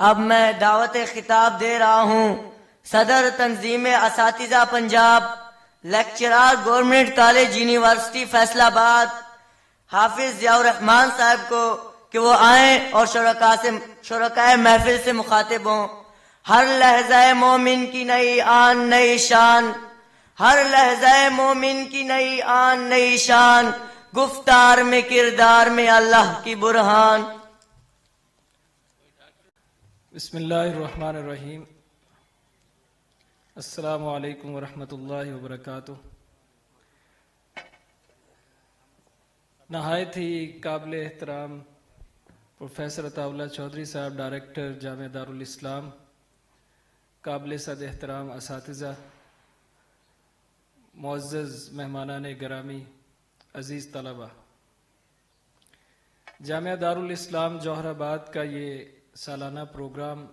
اب میں دعوت خطاب دے رہا ہوں صدر تنظیم اساتذہ Punjab, lecturer government college university Faisal آباد حافظ ضیاء الرحمان صاحب کو کہ وہ آئیں اور شرکائے محفل سے مخاطب ہوں۔ ہر لحظہ مومن کی نئی آن نئی شان، ہر لحظہ مومن کی نئی آن نئی شان، گفتار میں کردار میں اللہ کی برہان۔ بسم اللہ الرحمن الرحیم۔ السلام علیکم ورحمۃ اللہ وبرکاتہ۔ نہایت ہی قابل احترام پروفیسر عطا اللہ چودھری صاحب، ڈائریکٹر جامعہ دارالاسلام، قابل صد احترام اساتذہ، معزز مہمانان گرامی، عزیز طلبہ، جامعہ دارالاسلام جوہر آباد کا یہ سالانہ پروگرام،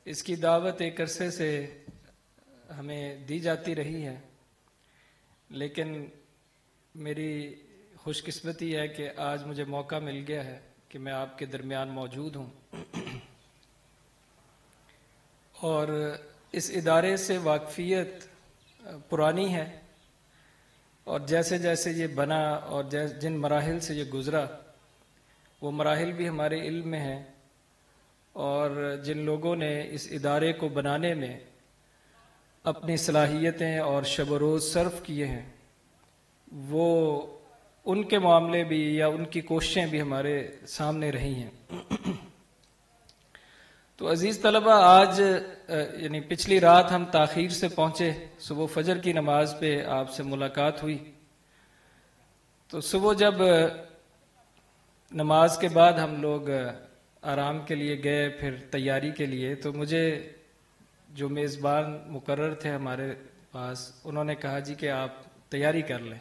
اس کی دعوت ایک عرصے سے ہمیں دی جاتی رہی ہے، لیکن میری خوش قسمتی ہے کہ آج مجھے موقع مل گیا ہے کہ میں آپ کے درمیان موجود ہوں، اور اس ادارے سے واقفیت پرانی ہے، اور جیسے جیسے یہ بنا اور جن مراحل سے یہ گزرا وہ مراحل بھی ہمارے علم میں ہیں، اور جن لوگوں نے اس ادارے کو بنانے میں اپنی صلاحیتیں اور شب و روز صرف کیے ہیں، وہ ان کے معاملے بھی یا ان کی کوششیں بھی ہمارے سامنے رہی ہیں۔ تو عزیز طلبہ، آج یعنی پچھلی رات ہم تاخیر سے پہنچے، صبح فجر کی نماز پہ آپ سے ملاقات ہوئی، تو صبح جب نماز کے بعد ہم لوگ آرام کے لیے گئے، پھر تیاری کے لیے، تو مجھے جو میزبان مقرر تھے ہمارے پاس، انہوں نے کہا جی کہ آپ تیاری کر لیں۔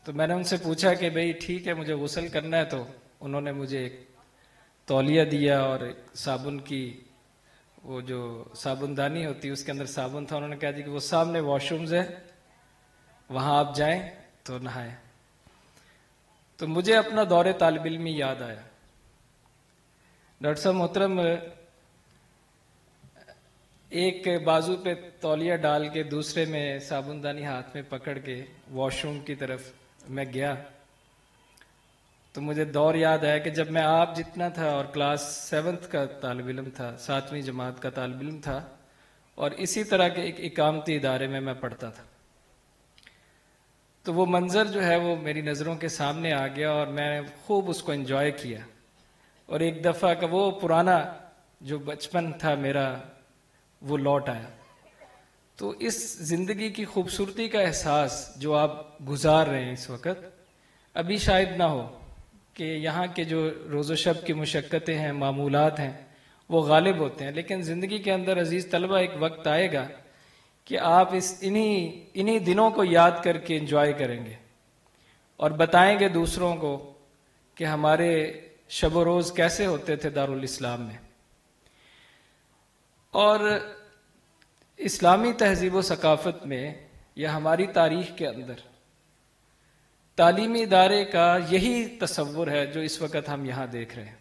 تو میں نے ان سے پوچھا کہ بھئی ٹھیک ہے، مجھے غسل کرنا ہے، تو انہوں نے مجھے ایک تولیہ دیا اور ایک صابن کی وہ جو صابن دانی ہوتی ہے اس کے اندر صابن تھا، انہوں نے کہا جی کہ وہ سامنے واش رومز ہے، وہاں آپ جائیں تو نہائیں۔ تو مجھے اپنا دور طالب علمی یاد آیا۔ ڈاکٹر صاحب محترم، ایک بازو پہ تولیہ ڈال کے دوسرے میں صابن دانی ہاتھ میں پکڑ کے واش روم کی طرف میں گیا، تو مجھے دور یاد آیا کہ جب میں آپ جتنا تھا اور کلاس 7 کا طالب علم تھا، 7ویں جماعت کا طالب علم تھا، اور اسی طرح کے ایک اقامتی ادارے میں پڑھتا تھا، تو وہ منظر جو ہے وہ میری نظروں کے سامنے آ گیا، اور میں نے خوب اس کو انجوائے کیا، اور ایک دفعہ کا وہ پرانا جو بچپن تھا میرا وہ لوٹ آیا۔ تو اس زندگی کی خوبصورتی کا احساس جو آپ گزار رہے ہیں اس وقت، ابھی شاید نہ ہو، کہ یہاں کے جو روز و شب کی مشقتیں ہیں، معمولات ہیں، وہ غالب ہوتے ہیں، لیکن زندگی کے اندر عزیز طلبہ ایک وقت آئے گا کہ آپ انہی دنوں کو یاد کر کے انجوائے کریں گے، اور بتائیں گے دوسروں کو کہ ہمارے شب و روز کیسے ہوتے تھے دارالاسلام میں۔ اور اسلامی تہذیب و ثقافت میں یا ہماری تاریخ کے اندر تعلیمی ادارے کا یہی تصور ہے جو اس وقت ہم یہاں دیکھ رہے ہیں۔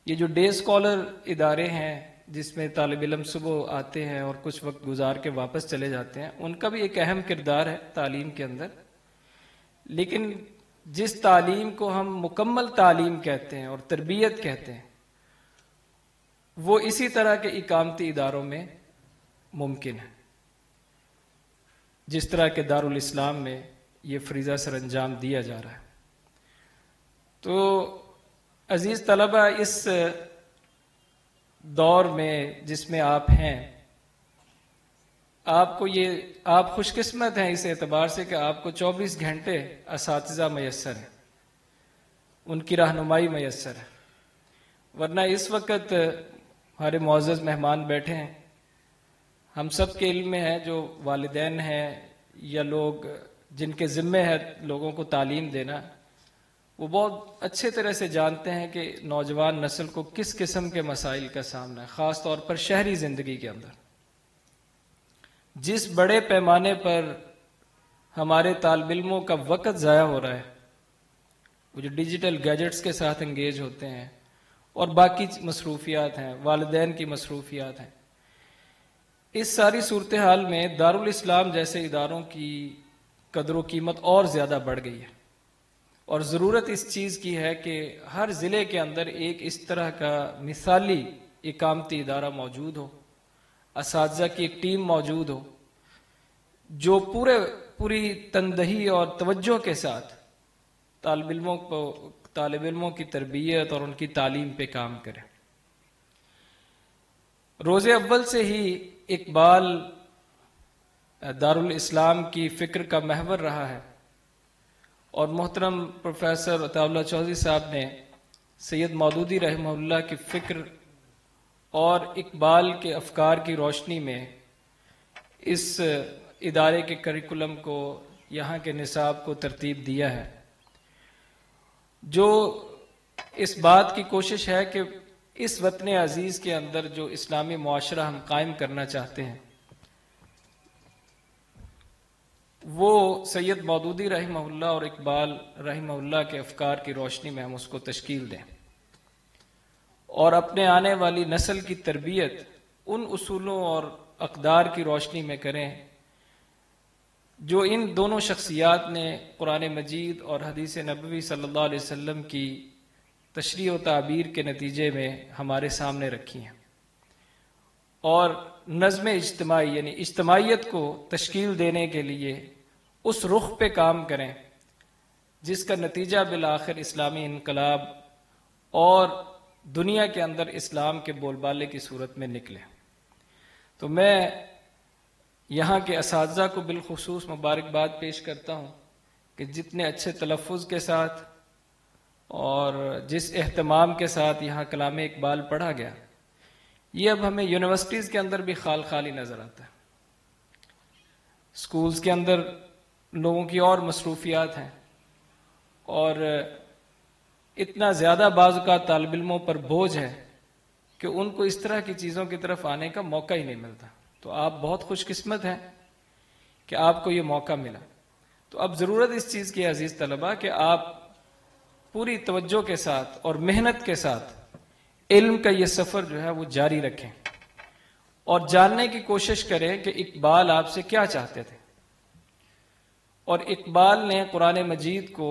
یہ جو ڈے اسکالر ادارے ہیں جس میں طالب علم صبح آتے ہیں اور کچھ وقت گزار کے واپس چلے جاتے ہیں، ان کا بھی ایک اہم کردار ہے تعلیم کے اندر، لیکن جس تعلیم کو ہم مکمل تعلیم کہتے ہیں اور تربیت کہتے ہیں، وہ اسی طرح کے اقامتی اداروں میں ممکن ہے، جس طرح کے دارالاسلام میں یہ فریضہ سر انجام دیا جا رہا ہے۔ تو عزیز طلبہ، اس دور میں جس میں آپ ہیں، آپ خوش قسمت ہیں اس اعتبار سے کہ آپ کو 24 گھنٹے اساتذہ میسر ہیں، ان کی رہنمائی میسر ہے، ورنہ اس وقت ہمارے معزز مہمان بیٹھے ہیں، ہم سب کے علم میں ہے، جو والدین ہیں یا لوگ جن کے ذمے ہے لوگوں کو تعلیم دینا، وہ بہت اچھے طرح سے جانتے ہیں کہ نوجوان نسل کو کس قسم کے مسائل کا سامنا ہے، خاص طور پر شہری زندگی کے اندر۔ جس بڑے پیمانے پر ہمارے طالب علموں کا وقت ضائع ہو رہا ہے، وہ جو ڈیجیٹل گیجٹس کے ساتھ انگیج ہوتے ہیں، اور باقی مصروفیات ہیں، والدین کی مصروفیات ہیں۔ اس ساری صورتحال میں دارالاسلام جیسے اداروں کی قدر و قیمت اور زیادہ بڑھ گئی ہے، اور ضرورت اس چیز کی ہے کہ ہر ضلع کے اندر ایک اس طرح کا مثالی اقامتی ادارہ موجود ہو، اساتذہ کی ایک ٹیم موجود ہو جو پوری تندہی اور توجہ کے ساتھ طالب علموں کی تربیت اور ان کی تعلیم پہ کام کرے۔ روز اول سے ہی اقبال دارالاسلام کی فکر کا محور رہا ہے، اور محترم پروفیسر عطا اللہ چودھری صاحب نے سید مودودی رحمہ اللہ کی فکر اور اقبال کے افکار کی روشنی میں اس ادارے کے کریکولم کو، یہاں کے نصاب کو ترتیب دیا ہے، جو اس بات کی کوشش ہے کہ اس وطن عزیز کے اندر جو اسلامی معاشرہ ہم قائم کرنا چاہتے ہیں وہ سید مودودی رحمہ اللہ اور اقبال رحمہ اللہ کے افکار کی روشنی میں ہم اس کو تشکیل دیں، اور اپنے آنے والی نسل کی تربیت ان اصولوں اور اقدار کی روشنی میں کریں جو ان دونوں شخصیات نے قرآن مجید اور حدیث نبوی صلی اللہ علیہ وسلم کی تشریح و تعبیر کے نتیجے میں ہمارے سامنے رکھی ہیں، اور نظم اجتماعی یعنی اجتماعیت کو تشکیل دینے کے لیے اس رخ پہ کام کریں جس کا نتیجہ بالآخر اسلامی انقلاب اور دنیا کے اندر اسلام کے بول بالے کی صورت میں نکلے۔ تو میں یہاں کے اساتذہ کو بالخصوص مبارکباد پیش کرتا ہوں کہ جتنے اچھے تلفظ کے ساتھ اور جس اہتمام کے ساتھ یہاں کلام اقبال پڑھا گیا، یہ اب ہمیں یونیورسٹیز کے اندر بھی خالی نظر آتا ہے۔ سکولز کے اندر لوگوں کی اور مصروفیات ہیں، اور اتنا زیادہ بعض اوقات طالب علموں پر بوجھ ہے کہ ان کو اس طرح کی چیزوں کی طرف آنے کا موقع ہی نہیں ملتا۔ تو آپ بہت خوش قسمت ہیں کہ آپ کو یہ موقع ملا۔ تو اب ضرورت اس چیز کی عزیز طلبہ کہ آپ پوری توجہ کے ساتھ اور محنت کے ساتھ علم کا یہ سفر جو ہے وہ جاری رکھیں، اور جاننے کی کوشش کریں کہ اقبال آپ سے کیا چاہتے تھے، اور اقبال نے قرآن مجید کو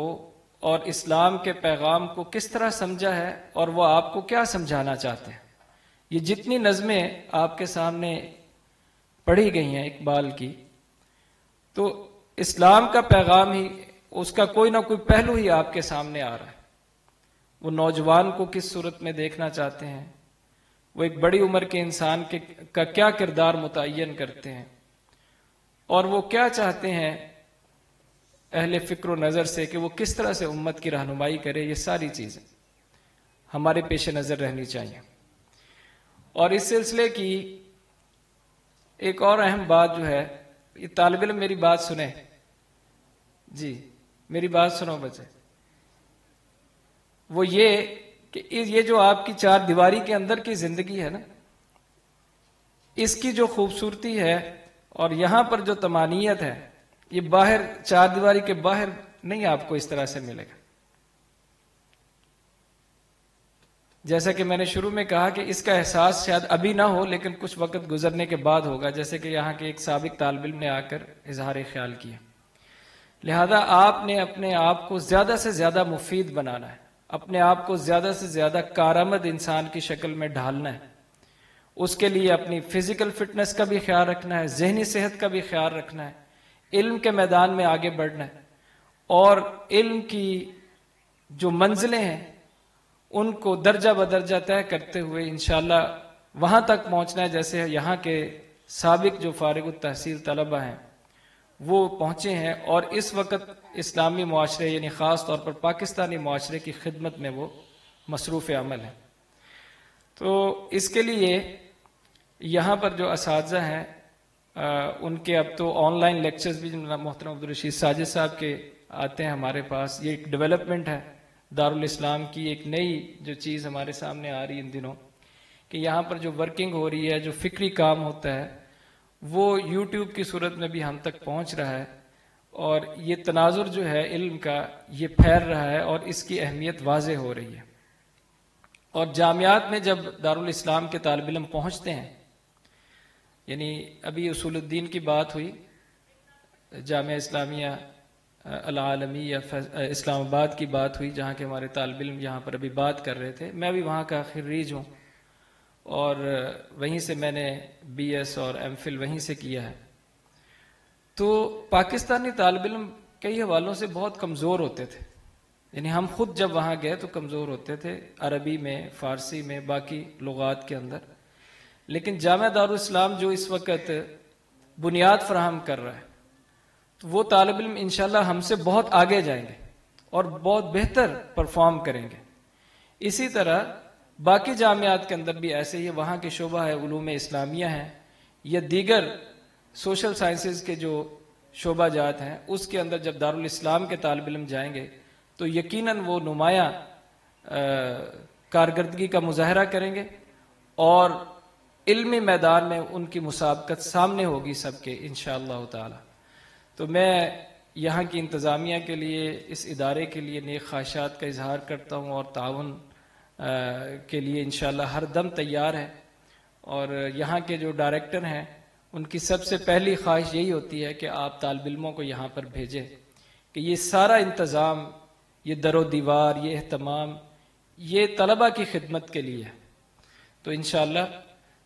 اور اسلام کے پیغام کو کس طرح سمجھا ہے، اور وہ آپ کو کیا سمجھانا چاہتے ہیں۔ یہ جتنی نظمیں آپ کے سامنے پڑھی گئی ہیں اقبال کی، تو اسلام کا پیغام ہی، اس کا کوئی نہ کوئی پہلو ہی آپ کے سامنے آ رہا ہے۔ وہ نوجوان کو کس صورت میں دیکھنا چاہتے ہیں، وہ ایک بڑی عمر کے انسان کا کیا کردار متعین کرتے ہیں، اور وہ کیا چاہتے ہیں اہل فکر و نظر سے کہ وہ کس طرح سے امت کی رہنمائی کرے۔ یہ ساری چیزیں ہمارے پیش نظر رہنی چاہیے۔ اور اس سلسلے کی ایک اور اہم بات جو ہے، یہ طالب علم میری بات سنیں، جی میری بات سنو بچے، وہ یہ کہ یہ جو آپ کی چار دیواری کے اندر کی زندگی ہے نا، اس کی جو خوبصورتی ہے اور یہاں پر جو طمانینت ہے، یہ باہر چار دیواری کے باہر نہیں آپ کو اس طرح سے ملے گا۔ جیسا کہ میں نے شروع میں کہا کہ اس کا احساس شاید ابھی نہ ہو، لیکن کچھ وقت گزرنے کے بعد ہوگا، جیسے کہ یہاں کے ایک سابق طالب علم نے آ کر اظہار خیال کیا۔ لہذا آپ نے اپنے آپ کو زیادہ سے زیادہ مفید بنانا ہے، اپنے آپ کو زیادہ سے زیادہ کارآمد انسان کی شکل میں ڈھالنا ہے۔ اس کے لیے اپنی فزیکل فٹنس کا بھی خیال رکھنا ہے، ذہنی صحت کا بھی خیال رکھنا ہے، علم کے میدان میں آگے بڑھنا ہے، اور علم کی جو منزلیں ہیں ان کو درجہ بدرجہ طے کرتے ہوئے انشاءاللہ وہاں تک پہنچنا ہے جیسے یہاں کے سابق جو فارغ التحصیل طلبہ ہیں وہ پہنچے ہیں، اور اس وقت اسلامی معاشرے یعنی خاص طور پر پاکستانی معاشرے کی خدمت میں وہ مصروف عمل ہے۔ تو اس کے لیے یہاں پر جو اساتذہ ہیں ان کے اب تو آن لائن لیکچرز بھی محترم عبدالرشید ساجد صاحب کے آتے ہیں ہمارے پاس۔ یہ ایک ڈیولپمنٹ ہے دارالاسلام کی، ایک نئی جو چیز ہمارے سامنے آ رہی ان دنوں، کہ یہاں پر جو ورکنگ ہو رہی ہے، جو فکری کام ہوتا ہے، وہ یوٹیوب کی صورت میں بھی ہم تک پہنچ رہا ہے، اور یہ تناظر جو ہے علم کا یہ پھیل رہا ہے، اور اس کی اہمیت واضح ہو رہی ہے۔ اور جامعات میں جب دارالاسلام کے طالب علم پہنچتے ہیں، یعنی ابھی اصول الدین کی بات ہوئی، جامعہ اسلامیہ العالمیہ اسلام آباد کی بات ہوئی، جہاں کے ہمارے طالب علم یہاں پر ابھی بات کر رہے تھے، میں بھی وہاں کا خریج ہوں اور وہیں سے میں نے بی ایس اور ایم فل وہیں سے کیا ہے۔ تو پاکستانی طالب علم کئی حوالوں سے بہت کمزور ہوتے تھے، یعنی ہم خود جب وہاں گئے تو کمزور ہوتے تھے، عربی میں، فارسی میں، باقی لغات کے اندر، لیکن جامعہ دارالاسلام جو اس وقت بنیاد فراہم کر رہا ہے، تو وہ طالب علم انشاءاللہ ہم سے بہت آگے جائیں گے اور بہت بہتر پرفارم کریں گے۔ اسی طرح باقی جامعات کے اندر بھی ایسے ہی، وہاں کے شعبہ ہے علوم اسلامیہ ہیں یا دیگر سوشل سائنسز کے جو شعبہ جات ہیں، اس کے اندر جب دارالاسلام کے طالب علم جائیں گے تو یقیناً وہ نمایاں کارکردگی کا مظاہرہ کریں گے اور علمی میدان میں ان کی مسابقت سامنے ہوگی سب کے انشاءاللہ تعالی۔ تو میں یہاں کی انتظامیہ کے لیے، اس ادارے کے لیے نیک خواہشات کا اظہار کرتا ہوں اور تعاون کے لیے انشاءاللہ ہر دم تیار ہے، اور یہاں کے جو ڈائریکٹر ہیں ان کی سب سے پہلی خواہش یہی ہوتی ہے کہ آپ طالب علموں کو یہاں پر بھیجیں، کہ یہ سارا انتظام، یہ در و دیوار، یہ اہتمام، یہ طلبہ کی خدمت کے لیے ہے۔ تو انشاءاللہ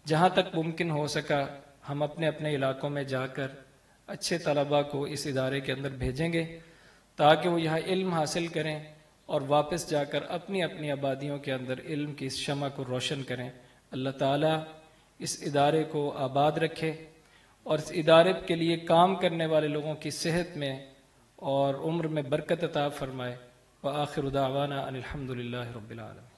جہاں تک ممکن ہو سکا ہم اپنے اپنے علاقوں میں جا کر اچھے طلبہ کو اس ادارے کے اندر بھیجیں گے تاکہ وہ یہاں علم حاصل کریں اور واپس جا کر اپنی اپنی آبادیوں کے اندر علم کی اس شمع کو روشن کریں۔ اللہ تعالیٰ اس ادارے کو آباد رکھے اور اس ادارے کے لیے کام کرنے والے لوگوں کی صحت میں اور عمر میں برکت عطا فرمائے۔ وآخر دعوانا ان الحمد للہ رب العالمین۔